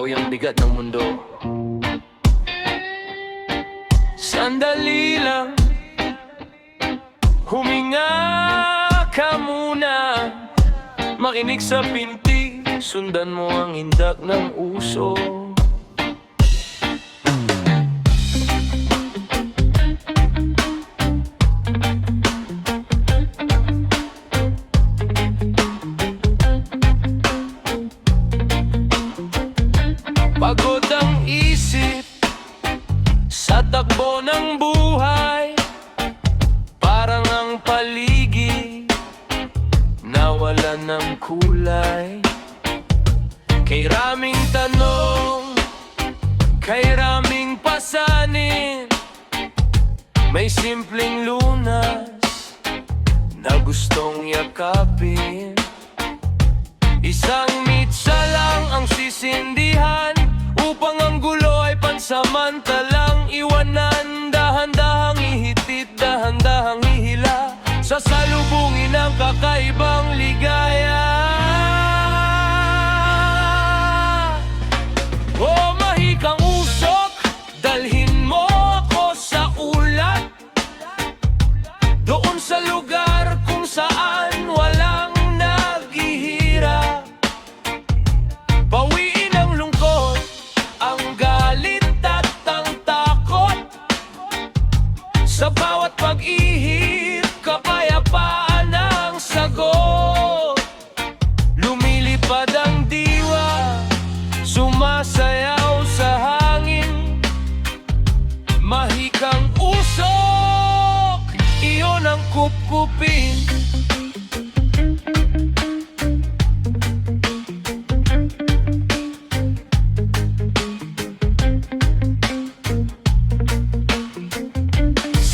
bawi ang bigat ng mundo. Sandali lang, huminga ka muna. Makinig sa pintig, sundan mo ang indak ng uso. Pagod ang isip sa takbo ng buhay, parang ang paligid nawalan ng kulay. Kay raming tanong, kay raming pasanin, may simpleng lunas na gustong yakapin. Isang mitsa lang ang sisindihan upang ang gulo ay pansamantalang iwanan. Dahan-dahang ihitit, dahan-dahang ihila, sasalubungin ang kakaibang ligaya. O mahikang usok, dalhin mo ako sa ulat, doon sa lugar kung saan walang naghihirap. Bawiin ang lungkot, ang galit at ang takot. Sa bawat pag-ihip, kapayapaan ang sagot. Lumilipad ang diwa, sumasayaw sa hangin. Mahikang usok, iyon ang kupkupin.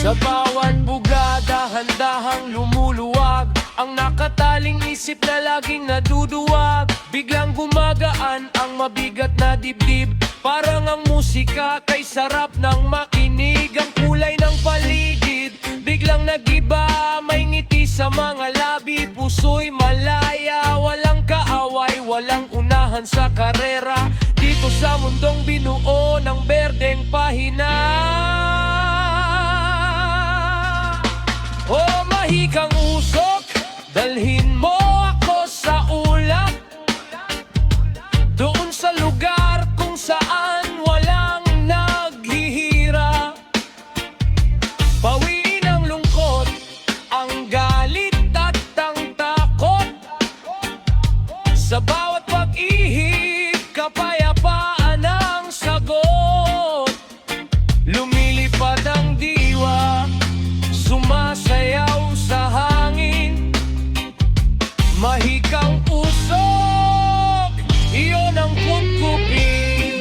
Sa bawat buga, dahan-dahang lumuluwag ang nakataling isip na laging naduduwag. Biglang gumagaan ang mabigat na dibdib, parang ang musika kay sarap ng makinig. Ang kulay ng paligid biglang nagiba, may ngiti sa mga labi, puso'y malaya. Walang kaaway, walang unahan sa karera, dito sa mundong binuo ng berdeng pahina. O mahikang usok, dalhin mo ako sa ulap, doon sa lugar kung saan walang naghihirap. Bawiin ang lungkot, ang galit at ang takot. Sa bawat pag-ihip, kapayapaan ang sagot. Lumilipad ang diwa, sumasayaw sa hangin. Mahikang usok, iyon ang kupkupin.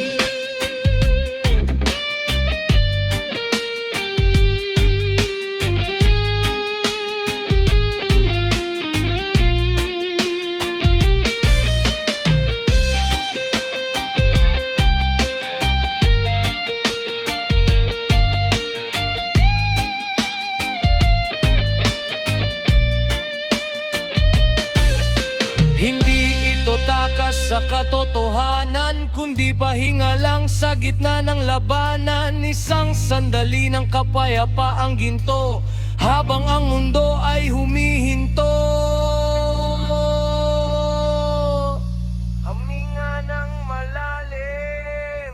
Hindi ito takas sa katotohanan, kundi pahinga lang sa gitna ng labanan. Isang sandali ng kapayapaang ginto, habang ang mundo ay humihinto. Haminga ng malalim,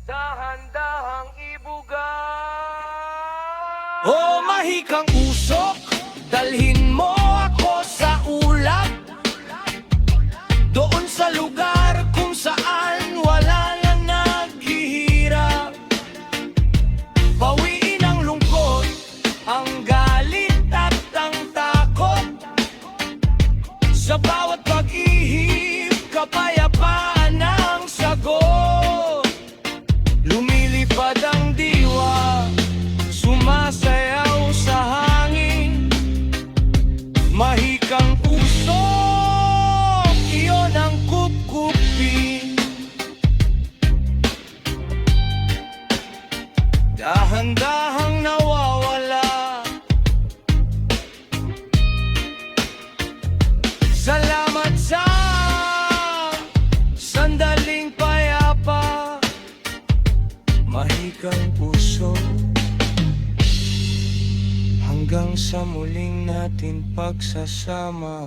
dahan-dahang ibuga. O mahikang usok, dalhin mo ako sa ulap, doon sa lugar kung saan wala na naghihirap. Bawiin ang lungkot, ang galit at ang takot. Sa bawat pag-ihip, kapayapaan ang sagot. Lumilipad ang diwa, sumasayaw sa hangin. Mahikang usok, iyon ang kupkupin. Dahan-dahang nawawala. Salamat sa sandaling payapa. Hanggang sa muling natin pagsasama.